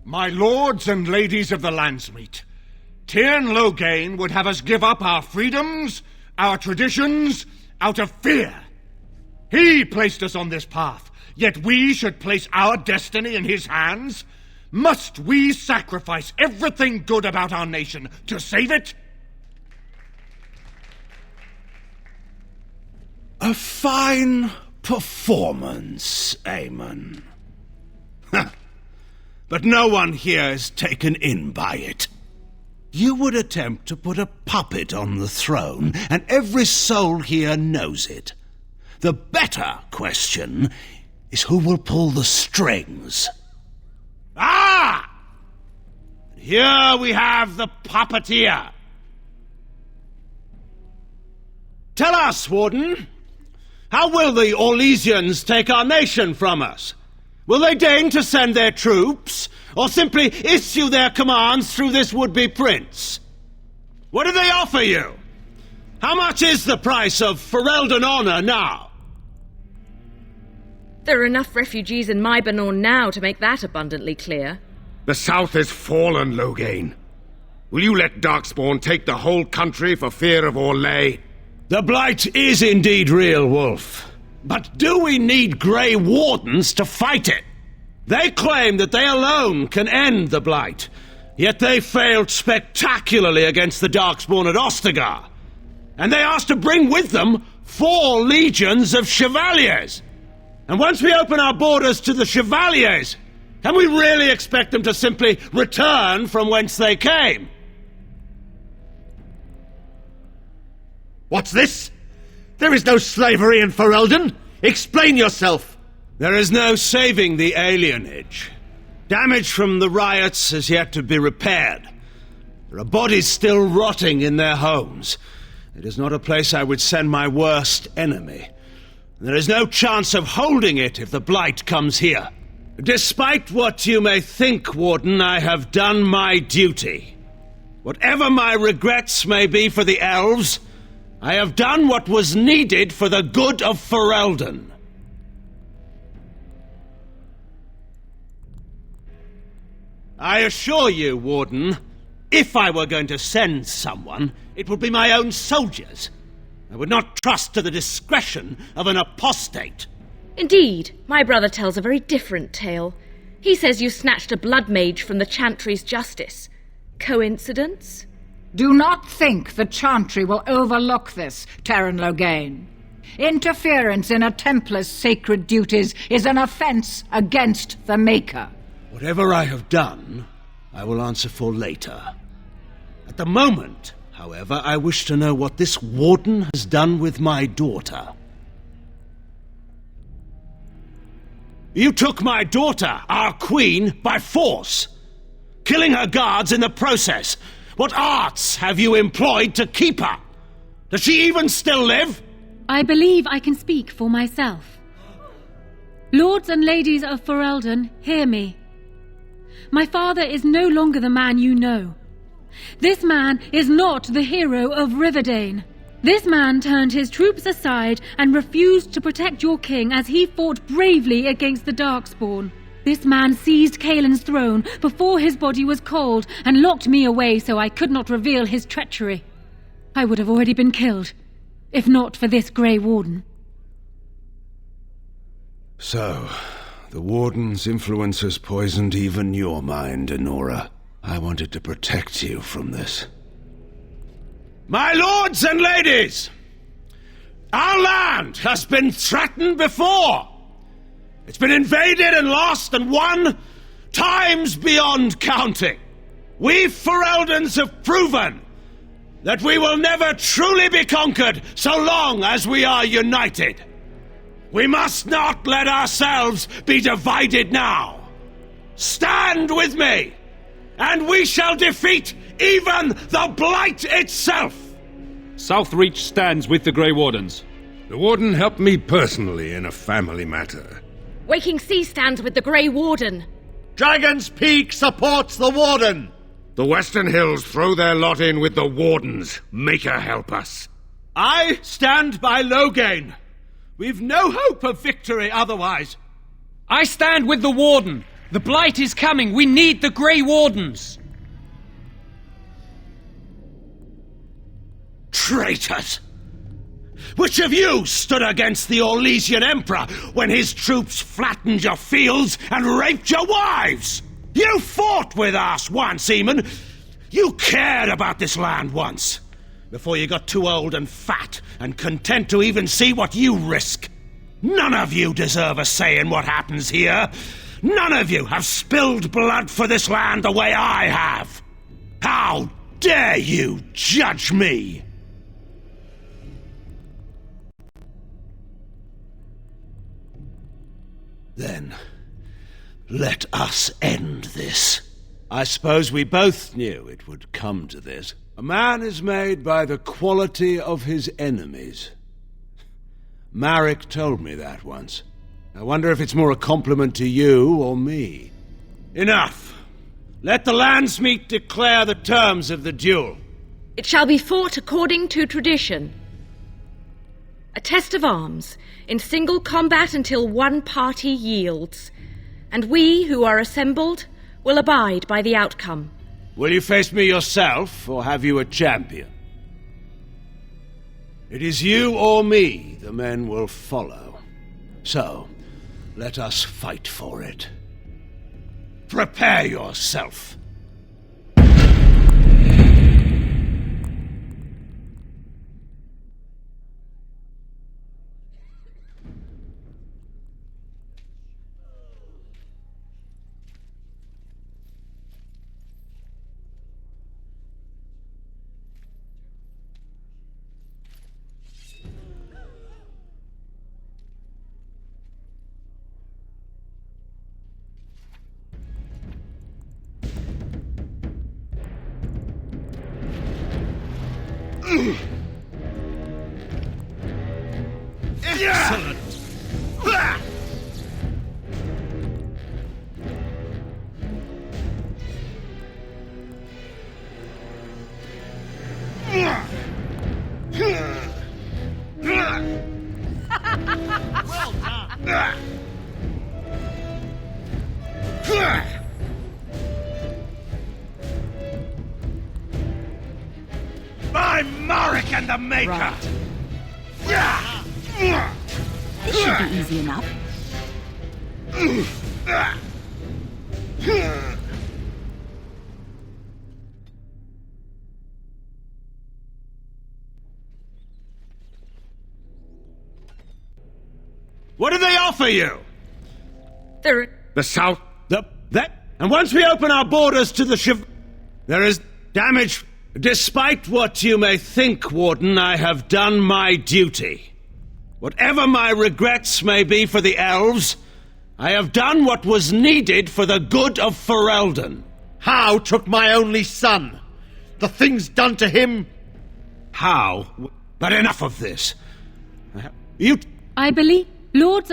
My lords and ladies of the Landsmeet, Tyrn Loghain would have us give up our freedoms, our traditions, out of fear. He placed us on this path, yet we should place our destiny in his hands? Must we sacrifice everything good about our nation to save it? A fine performance, Aemon. But no one here is taken in by it. You would attempt to put a puppet on the throne, and every soul here knows it. The better question is who will pull the strings. Ah! Here we have the puppeteer. Tell us, Warden, how will the Orlesians take our nation from us? Will they deign to send their troops, or simply issue their commands through this would-be prince? What do they offer you? How much is the price of Ferelden honor now? There are enough refugees in Mybanor now to make that abundantly clear. The south is fallen, Loghain. Will you let Darkspawn take the whole country for fear of Orlais? The Blight is indeed real, Wolf. But do we need Grey Wardens to fight it? They claim that they alone can end the Blight, yet they failed spectacularly against the Darkspawn at Ostagar. And they asked to bring with them 4 legions of Chevaliers. And once we open our borders to the Chevaliers, can we really expect them to simply return from whence they came? What's this? There is no slavery in Ferelden! Explain yourself! There is no saving the alienage. Damage from the riots has yet to be repaired. There are bodies still rotting in their homes. It is not a place I would send my worst enemy. There is no chance of holding it if the Blight comes here. Despite what you may think, Warden, I have done my duty. Whatever my regrets may be for the elves, I have done what was needed for the good of Ferelden. I assure you, Warden, if I were going to send someone, it would be my own soldiers. I would not trust to the discretion of an apostate. Indeed, my brother tells a very different tale. He says you snatched a blood mage from the Chantry's justice. Coincidence? Do not think the Chantry will overlook this, Tyrn Loghain. Interference in a Templar's sacred duties is an offense against the Maker. Whatever I have done, I will answer for later. At the moment, however, I wish to know what this Warden has done with my daughter. You took my daughter, our queen, by force, killing her guards in the process. What arts have you employed to keep her? Does she even still live? I believe I can speak for myself. Lords and ladies of Ferelden, hear me. My father is no longer the man you know. This man is not the hero of Riverdane. This man turned his troops aside and refused to protect your king as he fought bravely against the Darkspawn. This man seized Kaelin's throne before his body was cold and locked me away so I could not reveal his treachery. I would have already been killed, if not for this Grey Warden. So, the Warden's influence has poisoned even your mind, Enora. I wanted to protect you from this. My lords and ladies! Our land has been threatened before! It's been invaded and lost and won times beyond counting. We Fereldans have proven that we will never truly be conquered so long as we are united. We must not let ourselves be divided now. Stand with me, and we shall defeat even the Blight itself. Southreach stands with the Grey Wardens. The Warden helped me personally in a family matter. Waking Sea stands with the Grey Warden. Dragon's Peak supports the Warden! The Western Hills throw their lot in with the Wardens. Maker help us. I stand by Loghain. We've no hope of victory otherwise. I stand with the Warden. The Blight is coming! We need the Grey Wardens! Traitors! Which of you stood against the Orlesian Emperor when his troops flattened your fields and raped your wives? You fought with us once, Eamon. You cared about this land once, before you got too old and fat and content to even see what you risk. None of you deserve a say in what happens here. None of you have spilled blood for this land the way I have. How dare you judge me? Then, let us end this. I suppose we both knew it would come to this. A man is made by the quality of his enemies. Marek told me that once. I wonder if it's more a compliment to you or me. Enough! Let the Landsmeet declare the terms of the duel. It shall be fought according to tradition. A test of arms, in single combat until one party yields. And we, who are assembled, will abide by the outcome. Will you face me yourself, or have you a champion? It is you or me the men will follow. So, let us fight for it. Prepare yourself. Excellent! Well done! By Marek and the Maker! Right. This should be easy enough. What do they offer you? The South? And once we open our borders to the there is damage. Despite what you may think, Warden, I have done my duty. Whatever my regrets may be for the elves, I have done what was needed for the good of Ferelden. How took my only son? The things done to him? How? But enough of this. I believe, lords...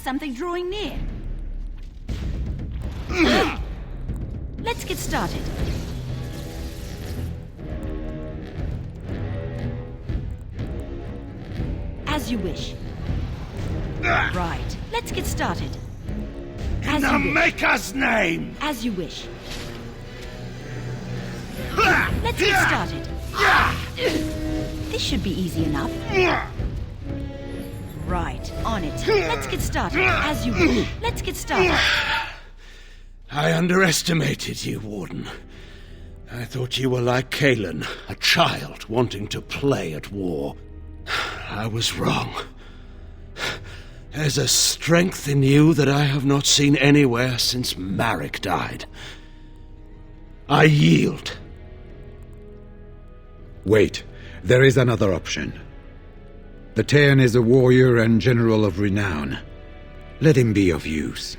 Something drawing near. Let's get started. As you wish. Right, let's get started. In the Maker's name! As you wish. Let's get started. This should be easy enough. Right, on it. Let's get started. As you wish. Let's get started. I underestimated you, Warden. I thought you were like Kaelin, a child wanting to play at war. I was wrong. There's a strength in you that I have not seen anywhere since Marek died. I yield. Wait, there is another option. The Taern is a warrior and general of renown. Let him be of use.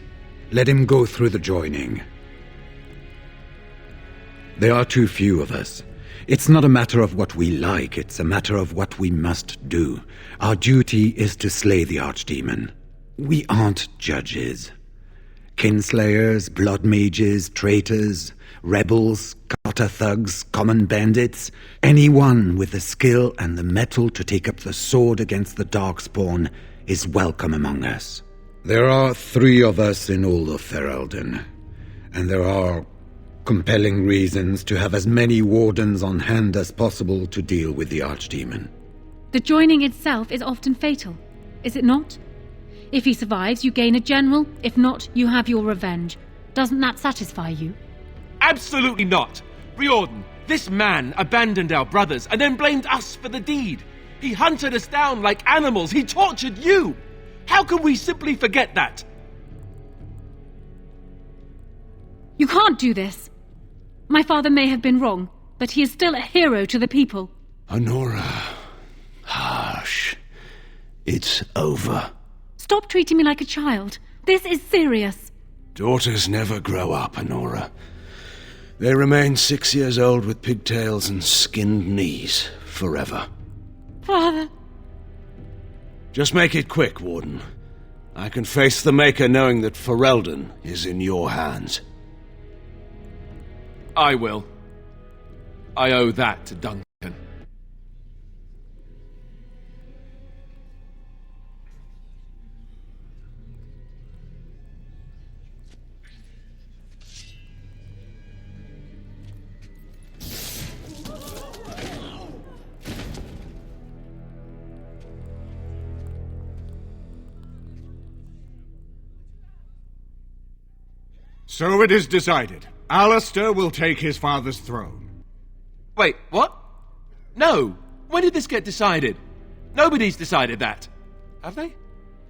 Let him go through the joining. There are too few of us. It's not a matter of what we like, it's a matter of what we must do. Our duty is to slay the archdemon. We aren't judges. Kinslayers, blood mages, traitors, rebels, gutter thugs, common bandits, anyone with the skill and the mettle to take up the sword against the Darkspawn is welcome among us. There are 3 of us in all of Ferelden, and there are compelling reasons to have as many wardens on hand as possible to deal with the archdemon. The joining itself is often fatal, is it not? If he survives, you gain a general. If not, you have your revenge. Doesn't that satisfy you? Absolutely not! Riordan, this man abandoned our brothers and then blamed us for the deed. He hunted us down like animals. He tortured you! How can we simply forget that? You can't do this. My father may have been wrong, but he is still a hero to the people. Honora, hush. It's over. Stop treating me like a child. This is serious. Daughters never grow up, Honora. They remain 6 years old with pigtails and skinned knees forever. Father. Just make it quick, Warden. I can face the Maker knowing that Ferelden is in your hands. I will. I owe that to Duncan. So it is decided. Alistair will take his father's throne. Wait, what? No! When did this get decided? Nobody's decided that. Have they?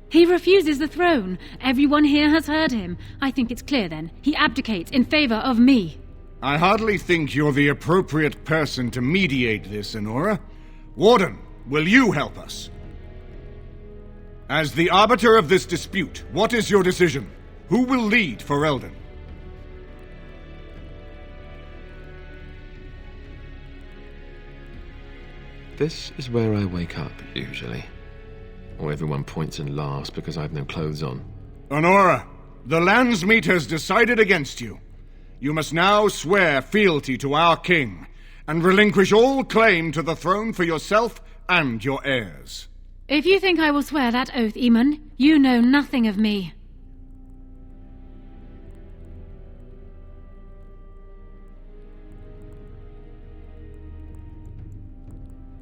He refuses the throne. Everyone here has heard him. I think it's clear then. He abdicates in favor of me. I hardly think you're the appropriate person to mediate this, Honora. Warden, will you help us? As the arbiter of this dispute, what is your decision? Who will lead Ferelden? This is where I wake up, usually. Or everyone points and laughs because I have no clothes on. Honora, the Landsmeet has decided against you. You must now swear fealty to our king, and relinquish all claim to the throne for yourself and your heirs. If you think I will swear that oath, Eamon, you know nothing of me.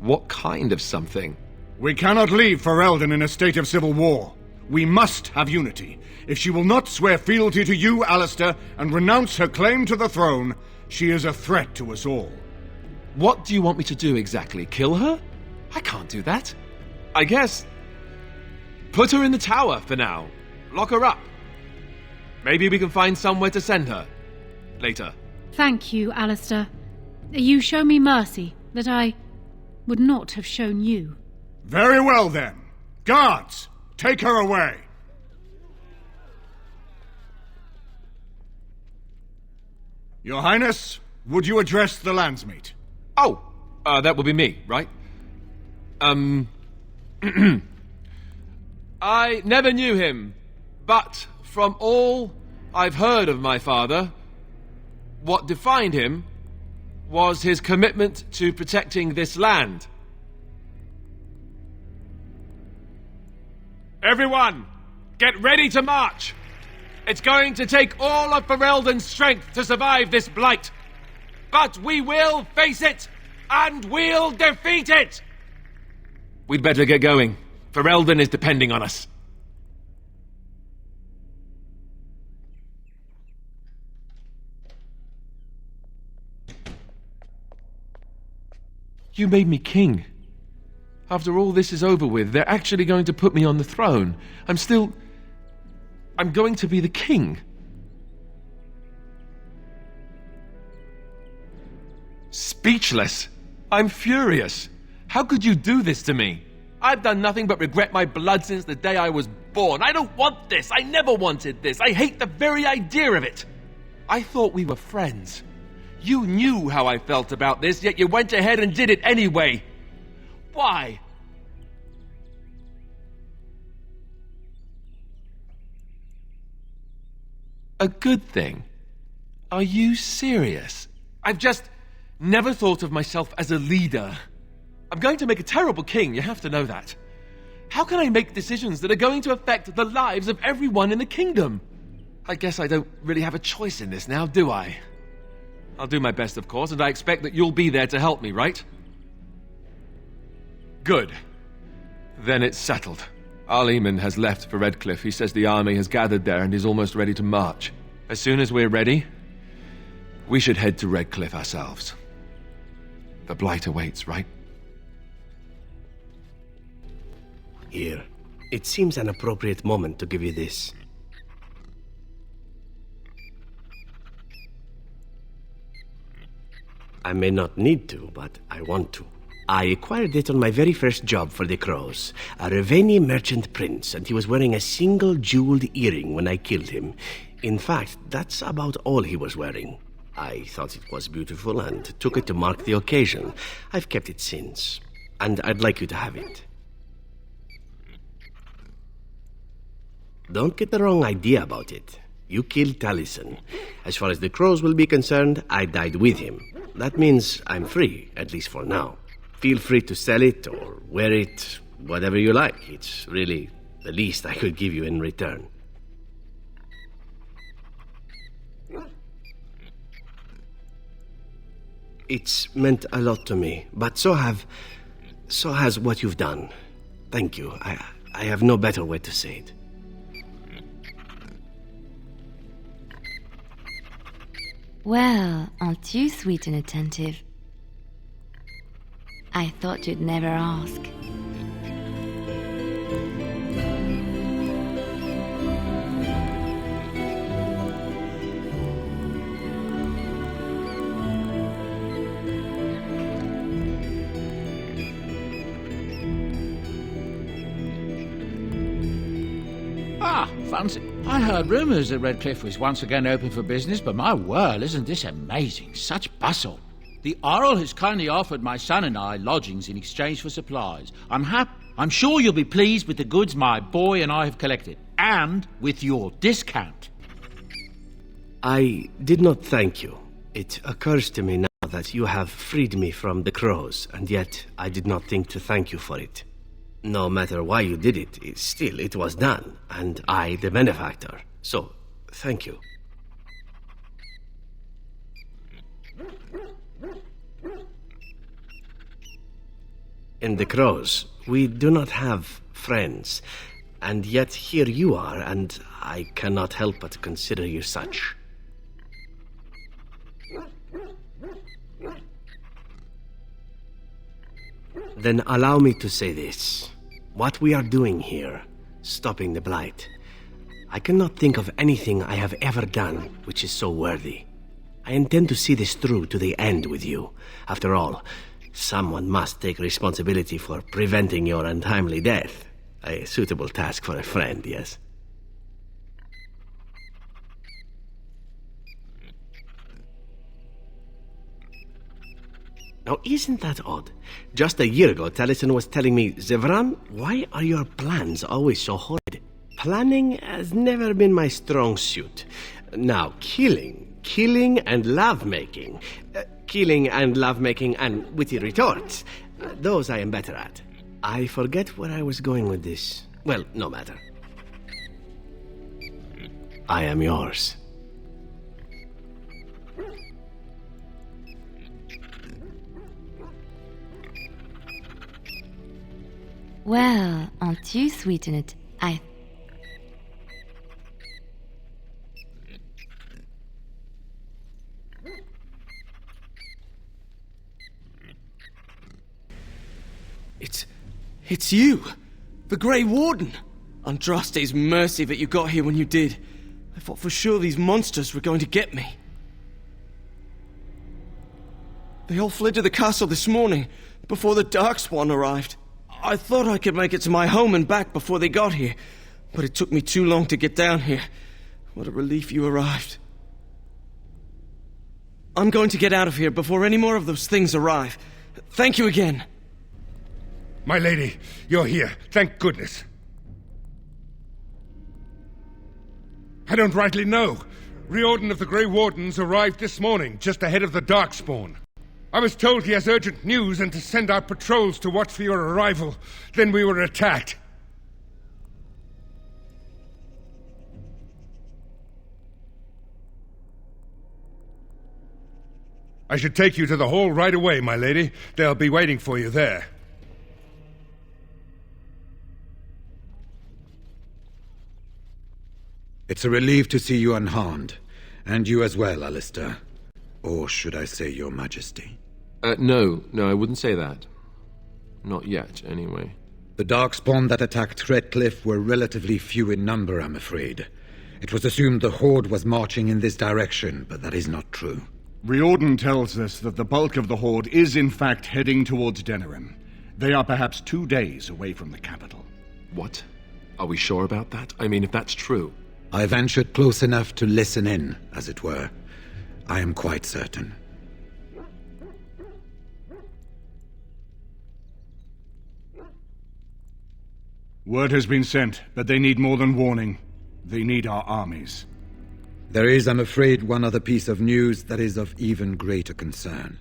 What kind of something? We cannot leave Ferelden in a state of civil war. We must have unity. If she will not swear fealty to you, Alistair, and renounce her claim to the throne, she is a threat to us all. What do you want me to do exactly? Kill her? I can't do that. I guess... put her in the tower for now. Lock her up. Maybe we can find somewhere to send her. Later. Thank you, Alistair. You show me mercy that I would not have shown you. Very well, then. Guards, take her away. Your Highness, would you address the Landsmeet? Oh, that would be me, right? I never knew him, but from all I've heard of my father, what defined him was his commitment to protecting this land. Everyone, get ready to march! It's going to take all of Ferelden's strength to survive this blight. But we will face it, and we'll defeat it! We'd better get going. Ferelden is depending on us. You made me king. After all this is over with, they're actually going to put me on the throne. I'm going to be the king. Speechless. I'm furious. How could you do this to me? I've done nothing but regret my blood since the day I was born. I don't want this. I never wanted this. I hate the very idea of it. I thought we were friends. You knew how I felt about this, yet you went ahead and did it anyway. Why? A good thing? Are you serious? I've just never thought of myself as a leader. I'm going to make a terrible king, you have to know that. How can I make decisions that are going to affect the lives of everyone in the kingdom? I guess I don't really have a choice in this now, do I? I'll do my best, of course, and I expect that you'll be there to help me, right? Good. Then it's settled. Arleman has left for Redcliffe. He says the army has gathered there and is almost ready to march. As soon as we're ready, we should head to Redcliffe ourselves. The Blight awaits, right? Here. It seems an appropriate moment to give you this. I may not need to, but I want to. I acquired it on my very first job for the Crows. A Raveni merchant prince, and he was wearing a single jeweled earring when I killed him. In fact, that's about all he was wearing. I thought it was beautiful and took it to mark the occasion. I've kept it since, and I'd like you to have it. Don't get the wrong idea about it. You killed Taliesin. As far as the Crows will be concerned, I died with him. That means I'm free, at least for now. Feel free to sell it or wear it, whatever you like. It's really the least I could give you in return. It's meant a lot to me, but so has what you've done. Thank you. I have no better way to say it. Well, aren't you sweet and attentive? I thought you'd never ask. Fancy. I heard rumours that Redcliffe was once again open for business, but my word, isn't this amazing? Such bustle. The Earl has kindly offered my son and I lodgings in exchange for supplies. I'm sure you'll be pleased with the goods my boy and I have collected, and with your discount. I did not thank you. It occurs to me now that you have freed me from the Crows, and yet I did not think to thank you for it. No matter why you did it, it was done, and I the benefactor. So, thank you. In the Crows, we do not have friends, and yet here you are, and I cannot help but consider you such. Then allow me to say this. What we are doing here, stopping the Blight, I cannot think of anything I have ever done which is so worthy. I intend to see this through to the end with you. After all, someone must take responsibility for preventing your untimely death. A suitable task for a friend, yes? Now, isn't that odd? Just a year ago, Taliesin was telling me, Zevran, why are your plans always so horrid? Planning has never been my strong suit. Now, killing and lovemaking. Killing and lovemaking and witty retorts. Those I am better at. I forget where I was going with this. Well, no matter. I am yours. Well, aren't you sweet in it? It's you! The Grey Warden! Andraste's mercy that you got here when you did. I thought for sure these monsters were going to get me. They all fled to the castle this morning, before the Darkspawn arrived. I thought I could make it to my home and back before they got here, but it took me too long to get down here. What a relief you arrived. I'm going to get out of here before any more of those things arrive. Thank you again. My lady, you're here. Thank goodness. I don't rightly know. Riordan of the Grey Wardens arrived this morning, just ahead of the Darkspawn. I was told he has urgent news and to send out patrols to watch for your arrival. Then we were attacked. I should take you to the hall right away, my lady. They'll be waiting for you there. It's a relief to see you unharmed. And you as well, Alistair. Or should I say your majesty? No, I wouldn't say that. Not yet, anyway. The Darkspawn that attacked Redcliffe were relatively few in number, I'm afraid. It was assumed the Horde was marching in this direction, but that is not true. Riordan tells us that the bulk of the Horde is in fact heading towards Denerim. They are perhaps 2 days away from the capital. What? Are we sure about that? I mean, if that's true... I ventured close enough to listen in, as it were. I am quite certain. Word has been sent, but they need more than warning. They need our armies. There is, I'm afraid, one other piece of news that is of even greater concern.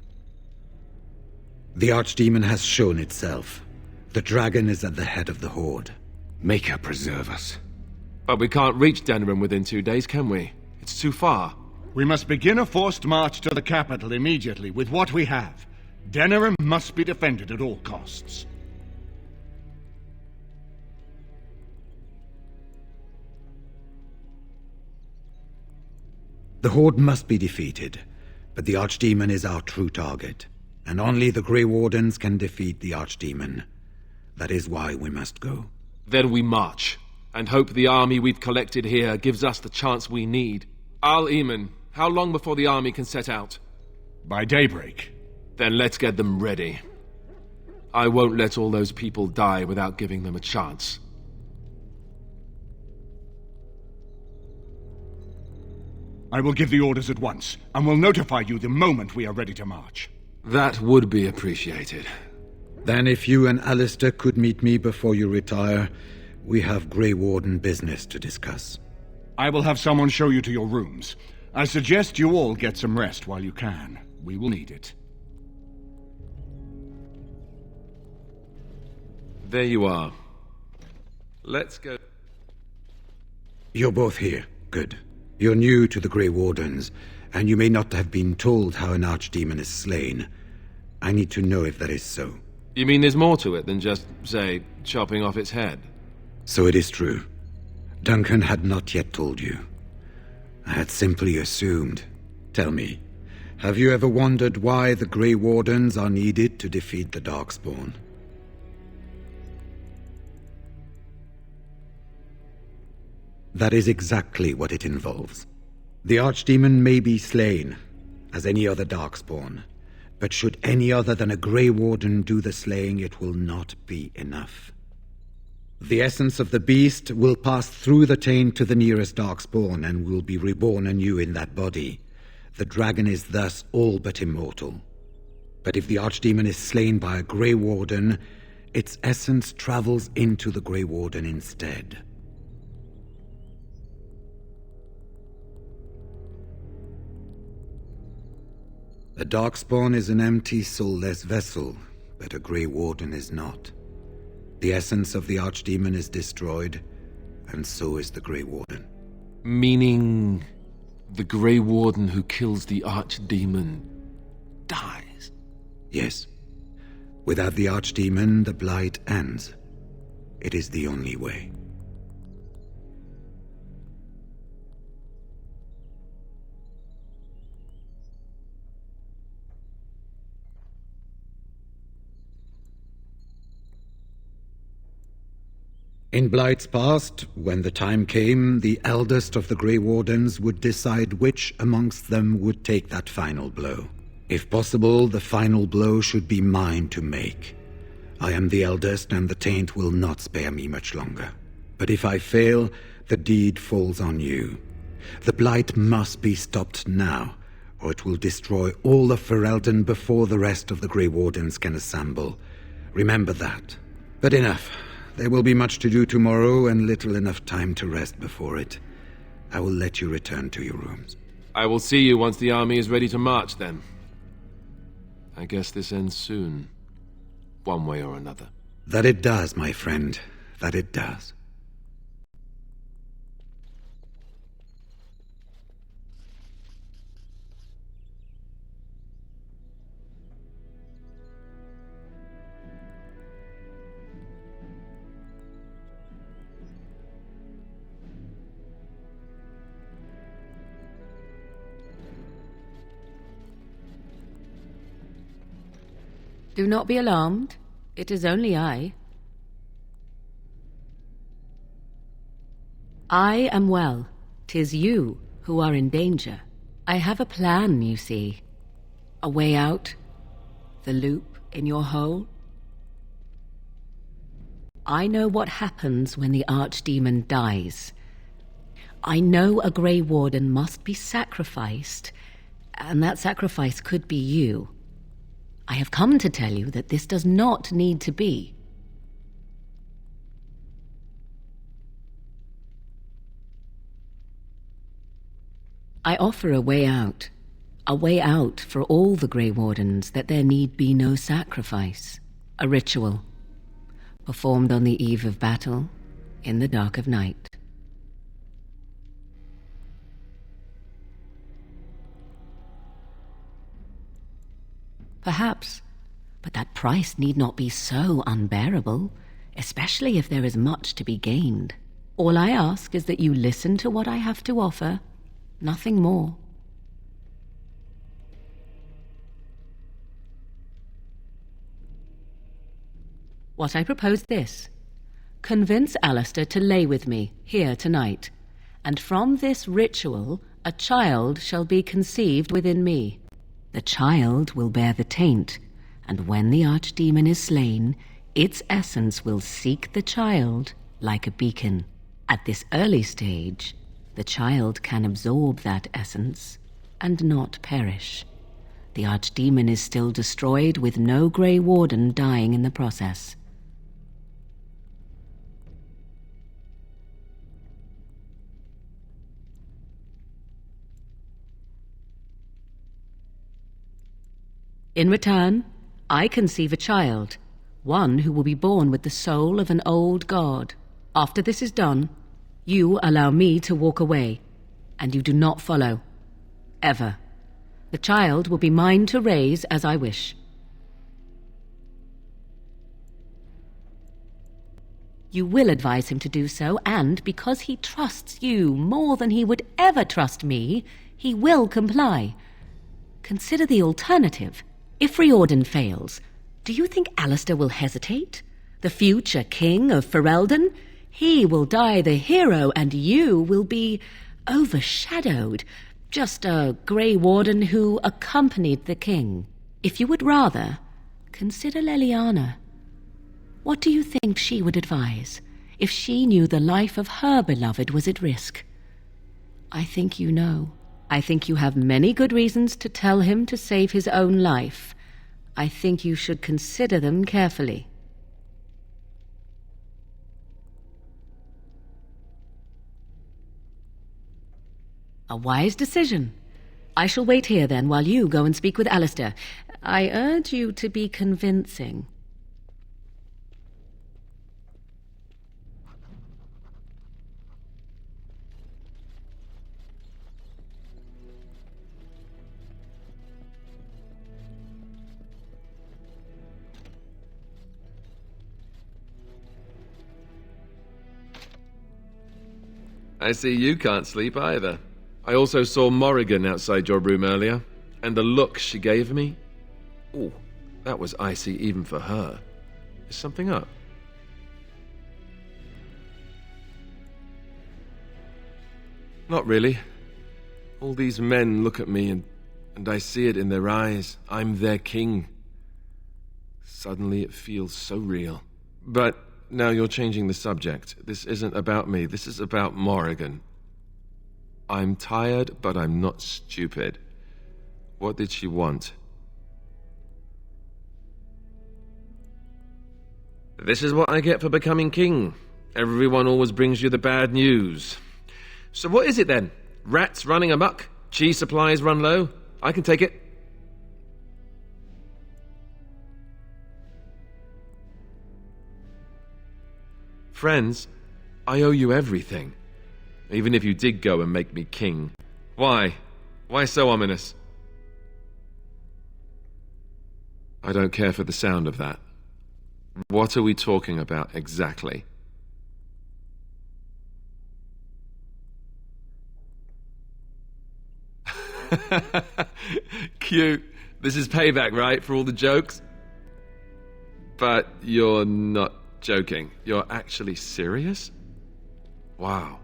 The Archdemon has shown itself. The dragon is at the head of the Horde. Make her preserve us. But we can't reach Denerim within 2 days, can we? It's too far. We must begin a forced march to the capital immediately with what we have. Denerim must be defended at all costs. The Horde must be defeated, but the Archdemon is our true target, and only the Grey Wardens can defeat the Archdemon. That is why we must go. Then we march, and hope the army we've collected here gives us the chance we need. Al-Eamon, how long before the army can set out? By daybreak. Then let's get them ready. I won't let all those people die without giving them a chance. I will give the orders at once, and will notify you the moment we are ready to march. That would be appreciated. Then if you and Alistair could meet me before you retire, we have Grey Warden business to discuss. I will have someone show you to your rooms. I suggest you all get some rest while you can. We will need it. There you are. Let's go. You're both here. Good. You're new to the Grey Wardens, and you may not have been told how an Archdemon is slain. I need to know if that is so. You mean there's more to it than just, say, chopping off its head? So it is true. Duncan had not yet told you. I had simply assumed. Tell me, have you ever wondered why the Grey Wardens are needed to defeat the Darkspawn? That is exactly what it involves. The Archdemon may be slain, as any other Darkspawn, but should any other than a Grey Warden do the slaying, it will not be enough. The essence of the beast will pass through the taint to the nearest Darkspawn and will be reborn anew in that body. The dragon is thus all but immortal. But if the Archdemon is slain by a Grey Warden, its essence travels into the Grey Warden instead. A Darkspawn is an empty, soulless vessel, but a Grey Warden is not. The essence of the Archdemon is destroyed, and so is the Grey Warden. Meaning the Grey Warden who kills the Archdemon dies? Yes. Without the Archdemon, the blight ends. It is the only way. In Blight's past, when the time came, the eldest of the Grey Wardens would decide which amongst them would take that final blow. If possible, the final blow should be mine to make. I am the eldest, and the taint will not spare me much longer. But if I fail, the deed falls on you. The Blight must be stopped now, or it will destroy all of Ferelden before the rest of the Grey Wardens can assemble. Remember that. But enough. There will be much to do tomorrow and little enough time to rest before it. I will let you return to your rooms. I will see you once the army is ready to march, then. I guess this ends soon. One way or another. That it does, my friend. That it does. Do not be alarmed. It is only I. I am well. 'Tis you who are in danger. I have a plan, you see. A way out. The loop in your hole. I know what happens when the Archdemon dies. I know a Grey Warden must be sacrificed, and that sacrifice could be you. I have come to tell you that this does not need to be. I offer a way out for all the Grey Wardens, that there need be no sacrifice. A ritual, performed on the eve of battle, in the dark of night. Perhaps, but that price need not be so unbearable, especially if there is much to be gained. All I ask is that you listen to what I have to offer, nothing more. What I propose this. Convince Alistair to lay with me here tonight, and from this ritual a child shall be conceived within me. The child will bear the taint, and when the Archdemon is slain, its essence will seek the child like a beacon. At this early stage, the child can absorb that essence and not perish. The Archdemon is still destroyed, with no Grey Warden dying in the process. In return, I conceive a child, one who will be born with the soul of an old god. After this is done, you allow me to walk away, and you do not follow. Ever. The child will be mine to raise as I wish. You will advise him to do so, and because he trusts you more than he would ever trust me, he will comply. Consider the alternative. If Riordan fails, do you think Alistair will hesitate? The future king of Ferelden? He will die the hero, and you will be overshadowed. Just a Grey Warden who accompanied the king. If you would rather, consider Leliana. What do you think she would advise, if she knew the life of her beloved was at risk? I think you know. I think you have many good reasons to tell him to save his own life. I think you should consider them carefully. A wise decision. I shall wait here then while you go and speak with Alistair. I urge you to be convincing. I see you can't sleep either. I also saw Morrigan outside your room earlier, and the look she gave me. Ooh, that was icy even for her. Is something up? Not really. All these men look at me and I see it in their eyes. I'm their king. Suddenly it feels so real. But now you're changing the subject. This isn't about me. This is about Morrigan. I'm tired, but I'm not stupid. What did she want? This is what I get for becoming king. Everyone always brings you the bad news. So what is it then? Rats running amok? Cheese supplies run low? I can take it. Friends, I owe you everything. Even if you did go and make me king. Why? Why so ominous? I don't care for the sound of that. What are we talking about exactly? Cute. This is payback, right, for all the jokes? But you're not joking. You're actually serious? Wow.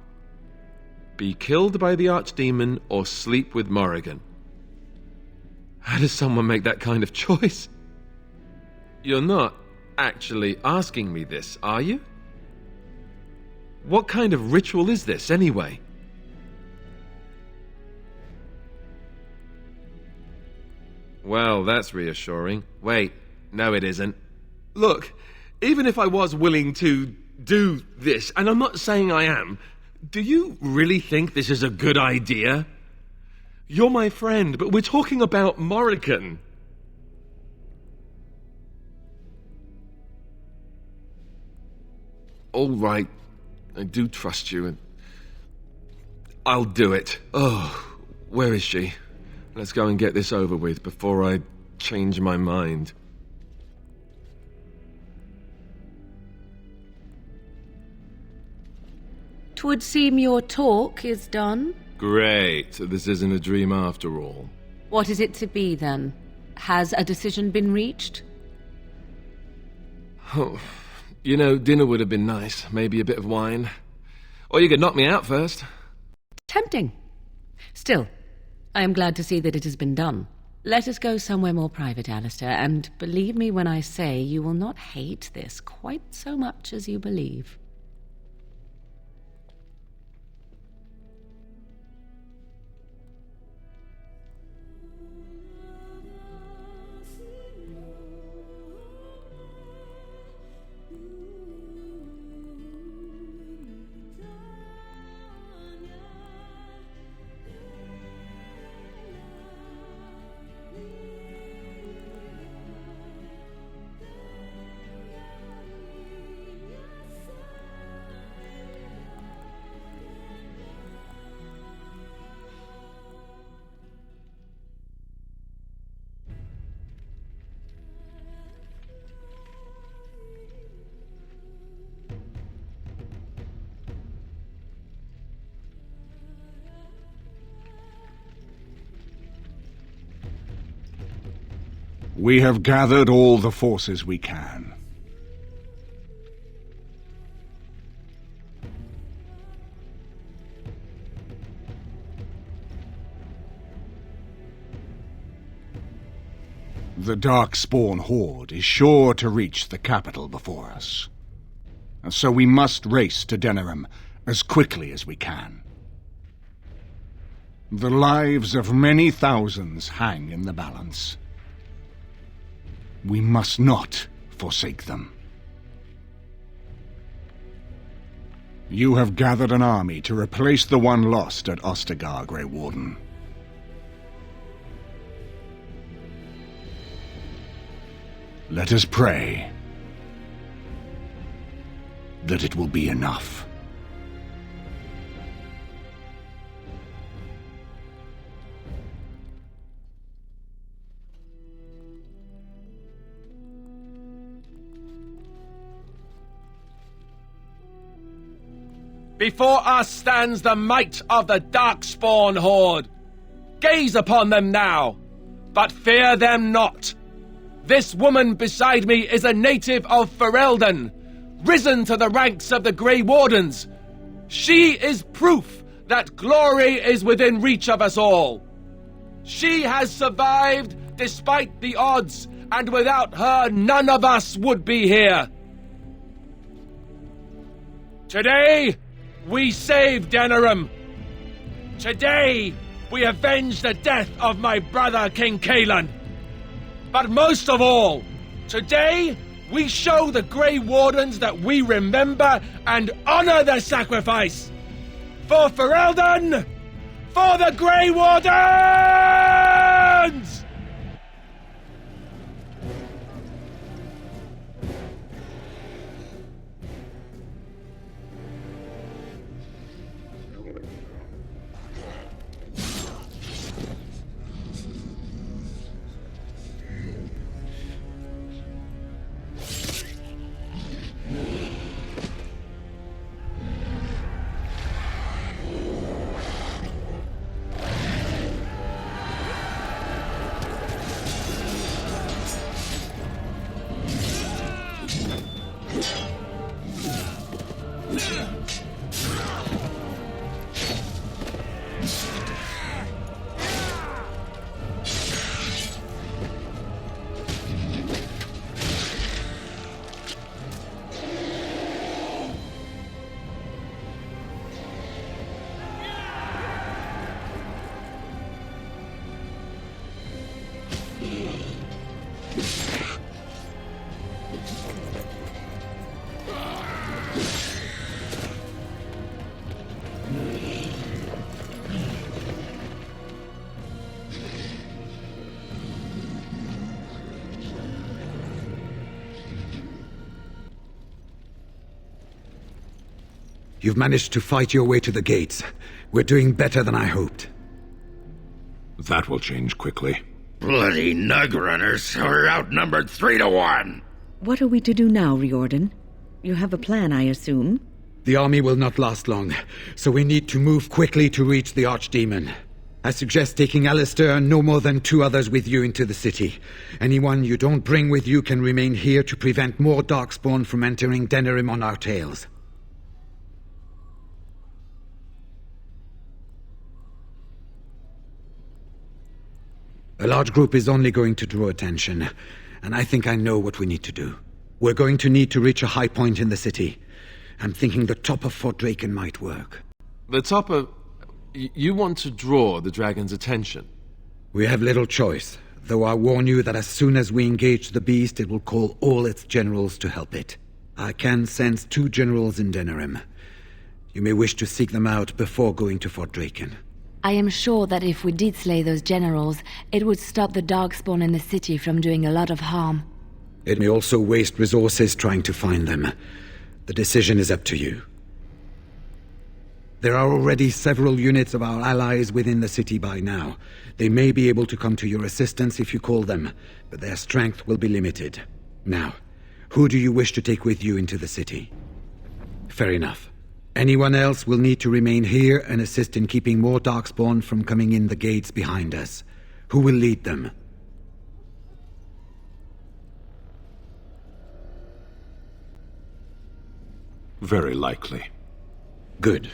Be killed by the Archdemon or sleep with Morrigan. How does someone make that kind of choice? You're not actually asking me this, are you? What kind of ritual is this, anyway? Well, that's reassuring. Wait, no it isn't. Look, even if I was willing to do this, and I'm not saying I am, do you really think this is a good idea? You're my friend, but we're talking about Morrigan. All right, I do trust you, and I'll do it. Oh, where is she? Let's go and get this over with before I change my mind. "'Twould seem your talk is done." Great, this isn't a dream after all. What is it to be, then? Has a decision been reached? Oh, you know, dinner would have been nice. Maybe a bit of wine. Or you could knock me out first. Tempting. Still, I am glad to see that it has been done. Let us go somewhere more private, Alistair, and believe me when I say you will not hate this quite so much as you believe. We have gathered all the forces we can. The Darkspawn Horde is sure to reach the capital before us. And so we must race to Denerim as quickly as we can. The lives of many thousands hang in the balance. We must not forsake them. You have gathered an army to replace the one lost at Ostagar, Grey Warden. Let us pray that it will be enough. Before us stands the might of the Darkspawn Horde. Gaze upon them now, but fear them not. This woman beside me is a native of Ferelden, risen to the ranks of the Grey Wardens. She is proof that glory is within reach of us all. She has survived despite the odds, and without her none of us would be here. Today, we save Denerim. Today, we avenge the death of my brother King Kaelan. But most of all, today we show the Grey Wardens that we remember and honor their sacrifice. For Ferelden! For the Grey Wardens! You've managed to fight your way to the gates. We're doing better than I hoped. That will change quickly. Bloody nug runners are outnumbered 3-1. What are we to do now, Riordan? You have a plan, I assume? The army will not last long, so we need to move quickly to reach the Archdemon. I suggest taking Alistair and no more than 2 others with you into the city. Anyone you don't bring with you can remain here to prevent more Darkspawn from entering Denerim on our tails. A large group is only going to draw attention, and I think I know what we need to do. We're going to need to reach a high point in the city. I'm thinking the top of Fort Draken might work. The top of... You want to draw the dragon's attention? We have little choice, though I warn you that as soon as we engage the beast, it will call all its generals to help it. I can sense 2 generals in Denerim. You may wish to seek them out before going to Fort Draken. I am sure that if we did slay those generals, it would stop the Darkspawn in the city from doing a lot of harm. It may also waste resources trying to find them. The decision is up to you. There are already several units of our allies within the city by now. They may be able to come to your assistance if you call them, but their strength will be limited. Now, who do you wish to take with you into the city? Fair enough. Anyone else will need to remain here and assist in keeping more Darkspawn from coming in the gates behind us. Who will lead them? Very likely. Good.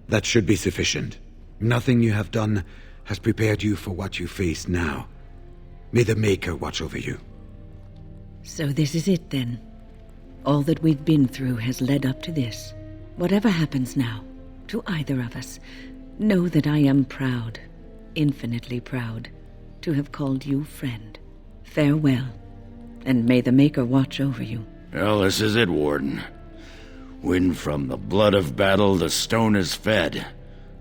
That should be sufficient. Nothing you have done has prepared you for what you face now. May the Maker watch over you. So this is it, then. All that we've been through has led up to this. Whatever happens now, to either of us, know that I am proud, infinitely proud, to have called you friend. Farewell, and may the Maker watch over you. Well, this is it, Warden. When from the blood of battle the stone is fed,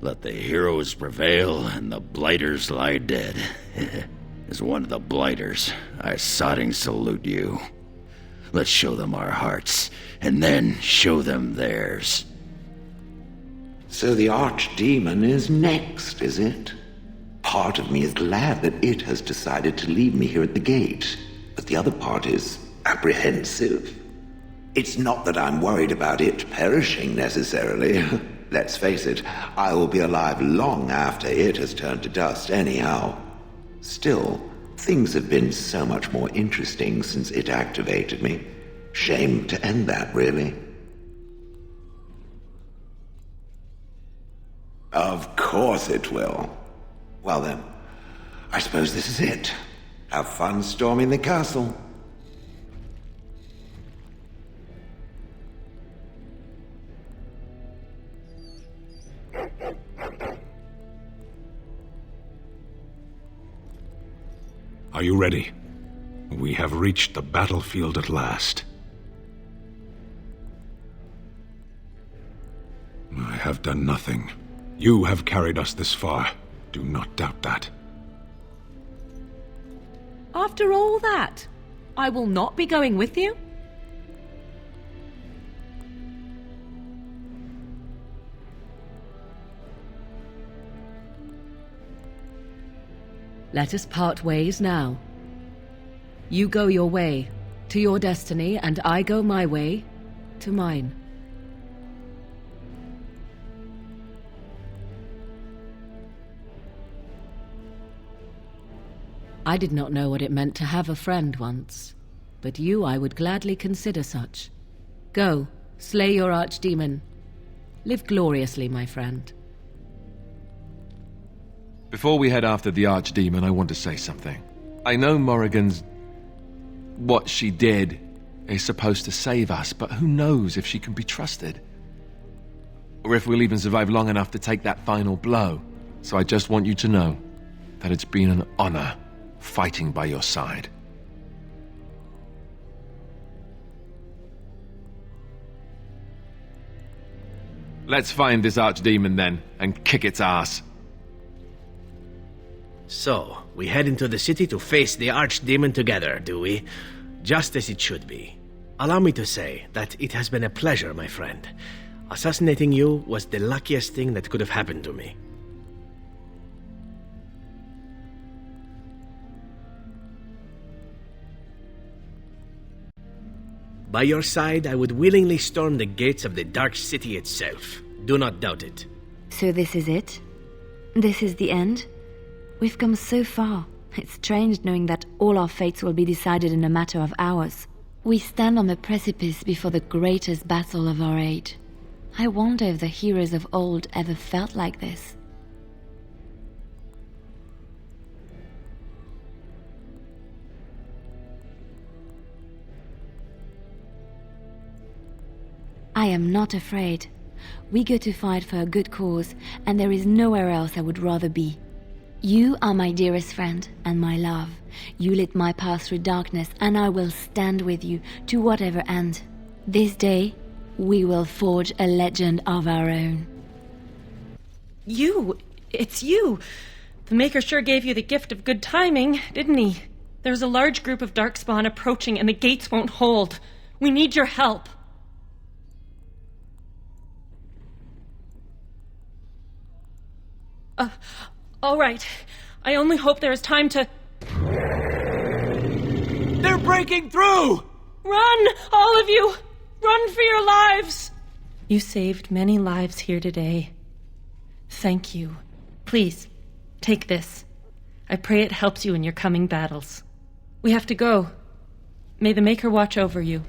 let the heroes prevail and the blighters lie dead. As one of the blighters, I sodding salute you. Let's show them our hearts, and then show them theirs. So the Archdemon is next, is it? Part of me is glad that it has decided to leave me here at the gate, but the other part is apprehensive. It's not that I'm worried about it perishing necessarily. Let's face it, I will be alive long after it has turned to dust anyhow. Still, things have been so much more interesting since it activated me. Shame to end that, really. Of course it will. Well then, I suppose this is it. Have fun storming the castle. Are you ready? We have reached the battlefield at last. I have done nothing. You have carried us this far. Do not doubt that. After all that, I will not be going with you? Let us part ways now. You go your way, to your destiny, and I go my way, to mine. I did not know what it meant to have a friend once, but you I would gladly consider such. Go, slay your archdemon. Live gloriously, my friend. Before we head after the Archdemon, I want to say something. I know Morrigan's... what she did is supposed to save us, but who knows if she can be trusted? Or if we'll even survive long enough to take that final blow. So I just want you to know that it's been an honor fighting by your side. Let's find this Archdemon then, and kick its ass. So, we head into the city to face the Archdemon together, do we? Just as it should be. Allow me to say that it has been a pleasure, my friend. Assassinating you was the luckiest thing that could have happened to me. By your side, I would willingly storm the gates of the Dark City itself. Do not doubt it. So this is it? This is the end? We've come so far. It's strange knowing that all our fates will be decided in a matter of hours. We stand on the precipice before the greatest battle of our age. I wonder if the heroes of old ever felt like this. I am not afraid. We go to fight for a good cause, and there is nowhere else I would rather be. You are my dearest friend and my love. You lit my path through darkness, and I will stand with you to whatever end. This day, we will forge a legend of our own. You! It's you! The Maker sure gave you the gift of good timing, didn't he? There's a large group of Darkspawn approaching, and the gates won't hold. We need your help. All right. I only hope there is time to... They're breaking through! Run, all of you! Run for your lives! You saved many lives here today. Thank you. Please, take this. I pray it helps you in your coming battles. We have to go. May the Maker watch over you.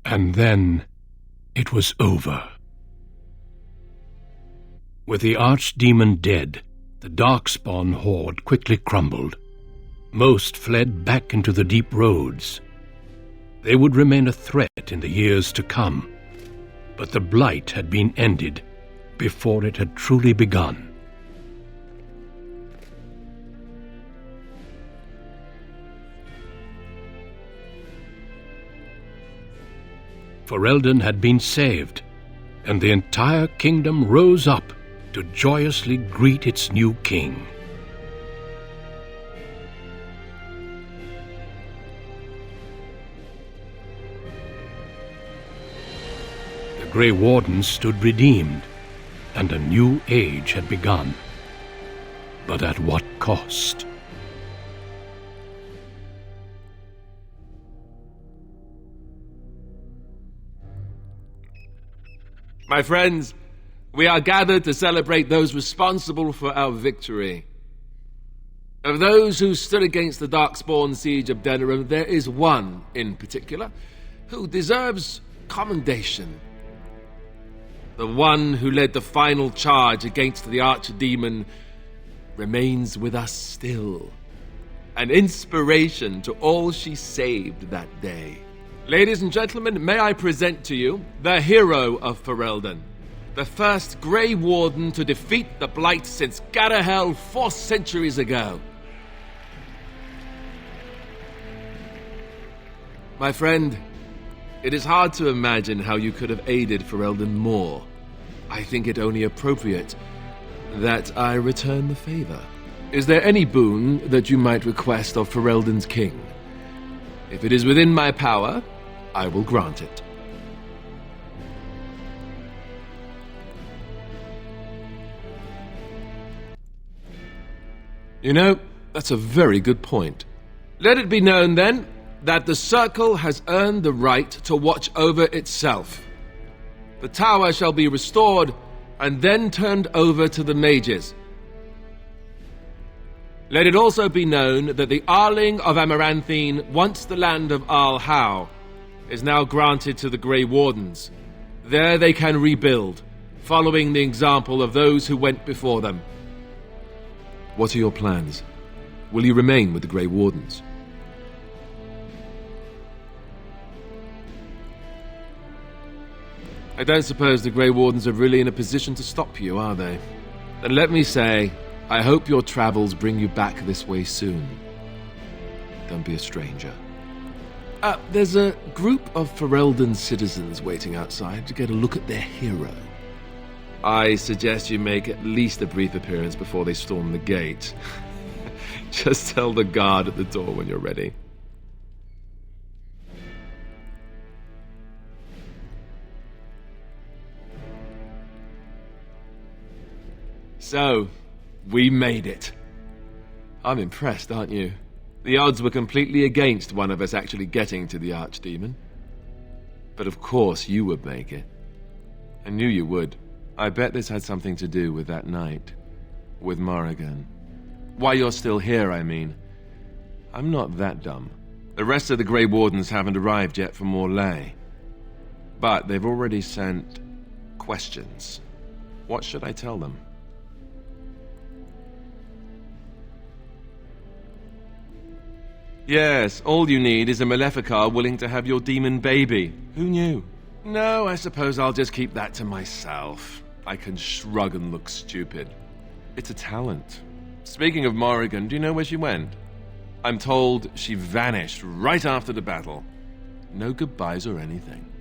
And then it was over. With the archdemon dead, the Darkspawn horde quickly crumbled. Most fled back into the deep roads. They would remain a threat in the years to come, but the blight had been ended before it had truly begun. Ferelden had been saved, and the entire kingdom rose up to joyously greet its new king. The Grey Wardens stood redeemed, and a new age had begun. But at what cost? My friends, we are gathered to celebrate those responsible for our victory. Of those who stood against the Darkspawn siege of Denerim, there is one in particular who deserves commendation. The one who led the final charge against the Archdemon remains with us still, an inspiration to all she saved that day. Ladies and gentlemen, may I present to you the hero of Ferelden, the first Grey Warden to defeat the Blight since Garahel 4 centuries ago. My friend, it is hard to imagine how you could have aided Ferelden more. I think it only appropriate that I return the favor. Is there any boon that you might request of Ferelden's king? If it is within my power, I will grant it. You know, that's a very good point. Let it be known, then, that the Circle has earned the right to watch over itself. The tower shall be restored and then turned over to the mages. Let it also be known that the Arling of Amaranthine, once the land of Arl-How, is now granted to the Grey Wardens. There they can rebuild, following the example of those who went before them. What are your plans? Will you remain with the Grey Wardens? I don't suppose the Grey Wardens are really in a position to stop you, are they? Then let me say, I hope your travels bring you back this way soon. Don't be a stranger. There's a group of Ferelden citizens waiting outside to get a look at their hero. I suggest you make at least a brief appearance before they storm the gate. Just tell the guard at the door when you're ready. So, we made it. I'm impressed, aren't you? The odds were completely against one of us actually getting to the Archdemon. But of course you would make it. I knew you would. I bet this had something to do with that night. With Morrigan. Why you're still here, I mean. I'm not that dumb. The rest of the Grey Wardens haven't arrived yet from Morlaix. But they've already sent questions. What should I tell them? Yes, all you need is a Maleficar willing to have your demon baby. Who knew? No, I suppose I'll just keep that to myself. I can shrug and look stupid. It's a talent. Speaking of Morrigan, do you know where she went? I'm told she vanished right after the battle. No goodbyes or anything.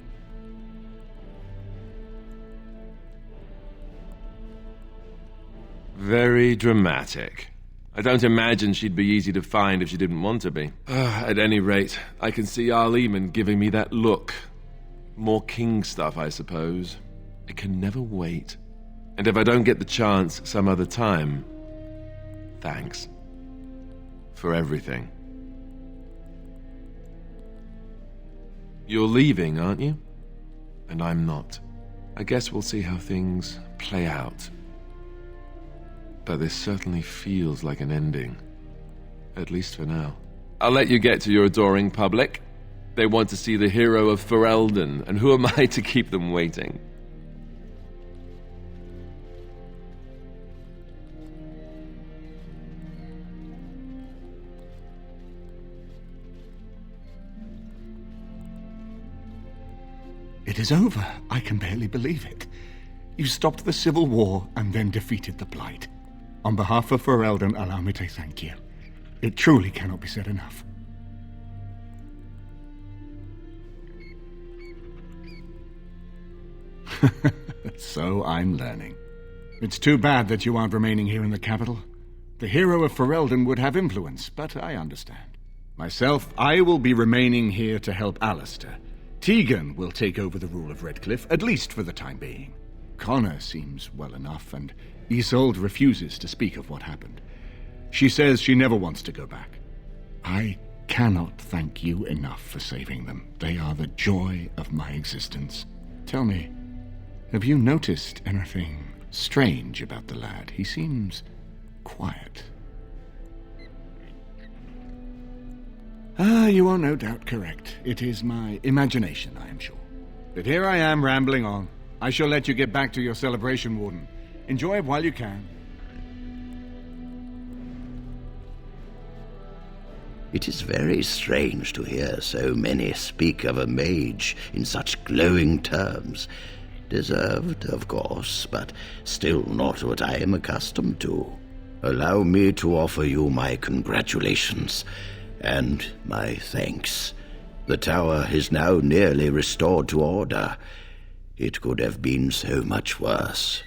Very dramatic. I don't imagine she'd be easy to find if she didn't want to be. At any rate, I can see Arleman giving me that look. More king stuff, I suppose. It can never wait. And if I don't get the chance some other time, thanks. For everything. You're leaving, aren't you? And I'm not. I guess we'll see how things play out. But this certainly feels like an ending. At least for now. I'll let you get to your adoring public. They want to see the hero of Ferelden, and who am I to keep them waiting? It is over. I can barely believe it. You stopped the civil war and then defeated the Blight. On behalf of Ferelden, allow me to thank you. It truly cannot be said enough. So I'm learning. It's too bad that you aren't remaining here in the capital. The hero of Ferelden would have influence, but I understand. Myself, I will be remaining here to help Alistair. Tegan will take over the rule of Redcliffe, at least for the time being. Connor seems well enough, and Isolde refuses to speak of what happened. She says she never wants to go back. I cannot thank you enough for saving them. They are the joy of my existence. Tell me, have you noticed anything strange about the lad? He seems quiet. You are no doubt correct. It is my imagination, I am sure. But here I am rambling on. I shall let you get back to your celebration, Warden. Enjoy it while you can. It is very strange to hear so many speak of a mage in such glowing terms. Deserved, of course, but still not what I am accustomed to. Allow me to offer you my congratulations and my thanks. The tower is now nearly restored to order. It could have been so much worse.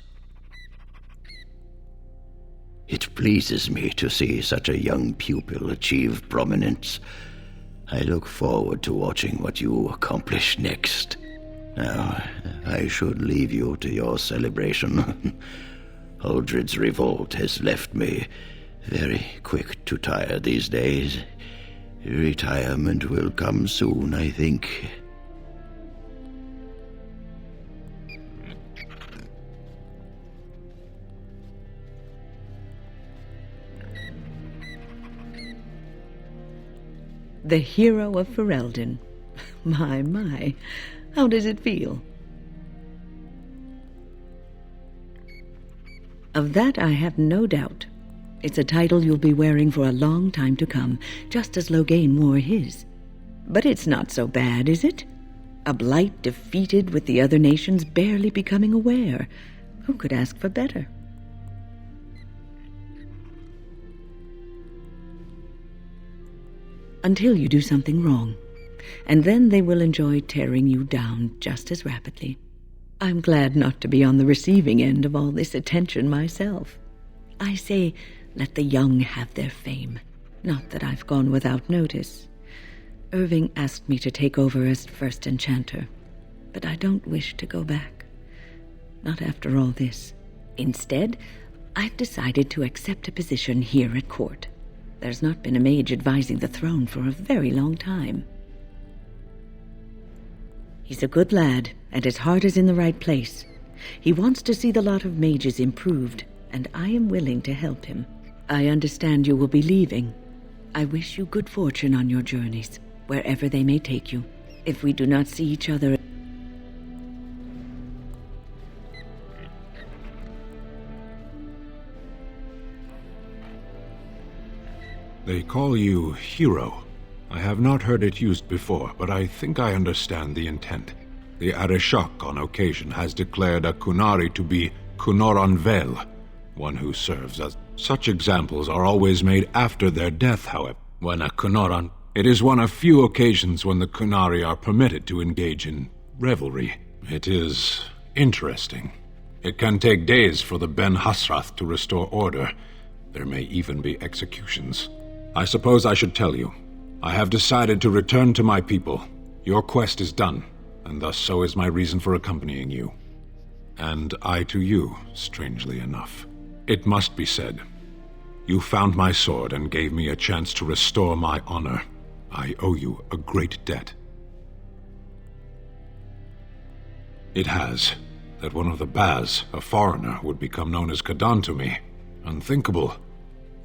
It pleases me to see such a young pupil achieve prominence. I look forward to watching what you accomplish next. Now, I should leave you to your celebration. Uldred's revolt has left me very quick to tire these days. Retirement will come soon, I think. The hero of Ferelden. My. How does it feel? Of that I have no doubt. It's a title you'll be wearing for a long time to come, just as Loghain wore his. But it's not so bad, is it? A blight defeated with the other nations barely becoming aware. Who could ask for better? Until you do something wrong, and then they will enjoy tearing you down just as rapidly. I'm glad not to be on the receiving end of all this attention myself. I say, let the young have their fame. Not that I've gone without notice. Irving asked me to take over as first enchanter, but I don't wish to go back. Not after all this. Instead, I've decided to accept a position here at court. There's not been a mage advising the throne for a very long time. He's a good lad, and his heart is in the right place. He wants to see the lot of mages improved, and I am willing to help him. I understand you will be leaving. I wish you good fortune on your journeys, wherever they may take you. If we do not see each other... They call you hero. I have not heard it used before, but I think I understand the intent. The Arishok on occasion has declared a Kunari to be Kunoranvel, one who serves as... Such examples are always made after their death, however. When a Kunoran... It is one of few occasions when the Kunari are permitted to engage in revelry. It is interesting. It can take days for the Ben Hasrath to restore order. There may even be executions. I suppose I should tell you. I have decided to return to my people. Your quest is done, and thus so is my reason for accompanying you. And I to you, strangely enough. It must be said. You found my sword and gave me a chance to restore my honor. I owe you a great debt. It has that one of the Baz, a foreigner, would become known as Kadan to me. Unthinkable.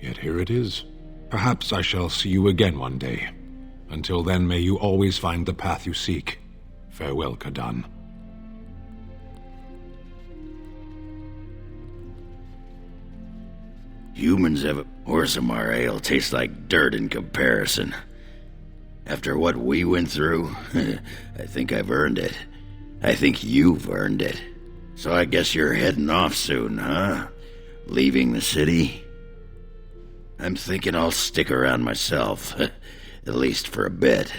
Yet here it is. Perhaps I shall see you again one day. Until then, may you always find the path you seek. Farewell, Kadan. Humans have Orzammar ale tastes like dirt in comparison. After what we went through, I think I've earned it. I think you've earned it. So I guess you're heading off soon, huh? Leaving the city? I'm thinking I'll stick around myself, at least for a bit.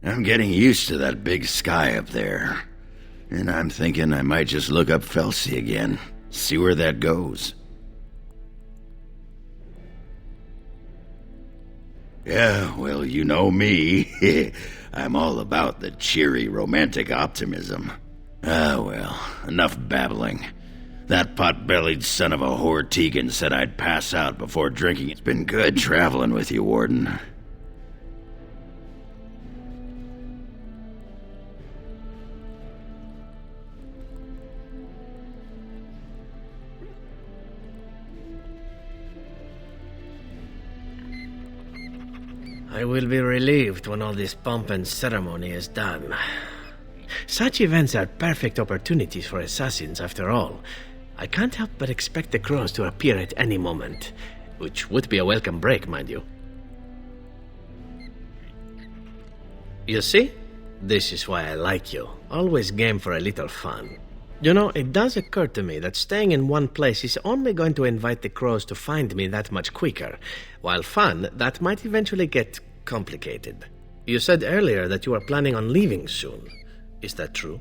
I'm getting used to that big sky up there. And I'm thinking I might just look up Felsi again, see where that goes. Yeah, well, you know me. I'm all about the cheery, romantic optimism. Ah, well, enough babbling. That pot-bellied son of a whore Tegan said I'd pass out before drinking. It's been good traveling with you, Warden. I will be relieved when all this pomp and ceremony is done. Such events are perfect opportunities for assassins, after all. I can't help but expect the crows to appear at any moment, which would be a welcome break, mind you. You see? This is why I like you. Always game for a little fun. You know, it does occur to me that staying in one place is only going to invite the crows to find me that much quicker, while fun, that might eventually get complicated. You said earlier that you are planning on leaving soon. Is that true?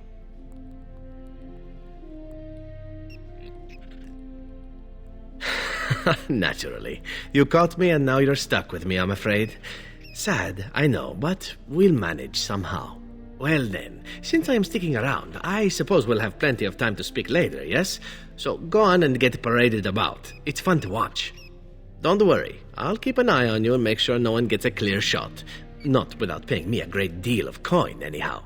Naturally. You caught me and now you're stuck with me, I'm afraid. Sad, I know, but we'll manage somehow. Well then, since I'm sticking around, I suppose we'll have plenty of time to speak later, yes? So go on and get paraded about. It's fun to watch. Don't worry, I'll keep an eye on you and make sure no one gets a clear shot. Not without paying me a great deal of coin, anyhow.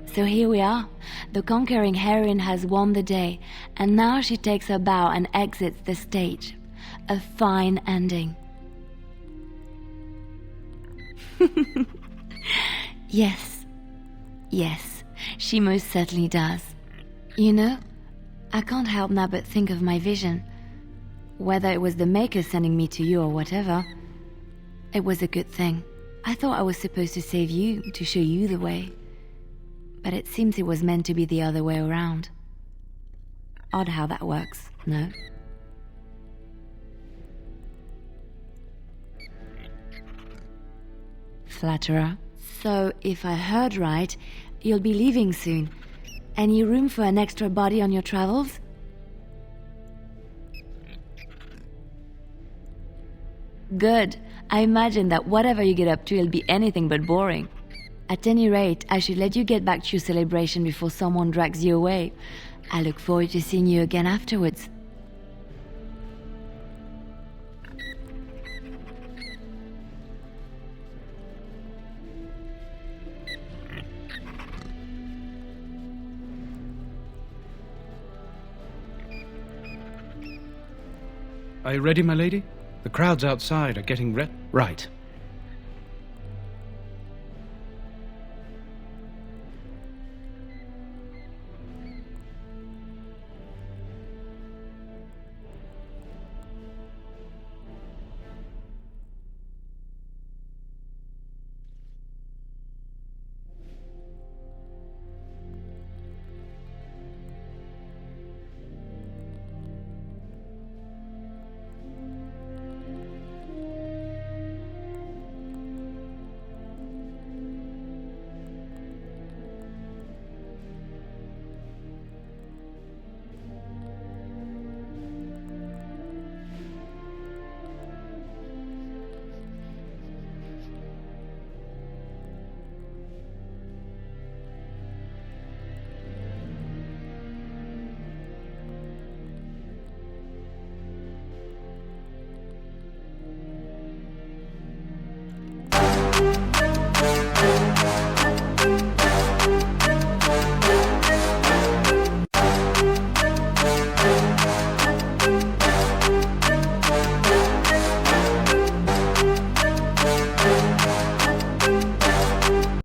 So here we are. The conquering heroine has won the day, and now she takes her bow and exits the stage. A fine ending. Yes. Yes, she most certainly does. You know, I can't help now but think of my vision. Whether it was the Maker sending me to you or whatever, it was a good thing. I thought I was supposed to save you, to show you the way. But it seems it was meant to be the other way around. Odd how that works, no? Flatterer. So, if I heard right, you'll be leaving soon. Any room for an extra body on your travels? Good. I imagine that whatever you get up to will be anything but boring. At any rate, I should let you get back to your celebration before someone drags you away. I look forward to seeing you again afterwards. Are you ready, my lady? The crowds outside are getting right.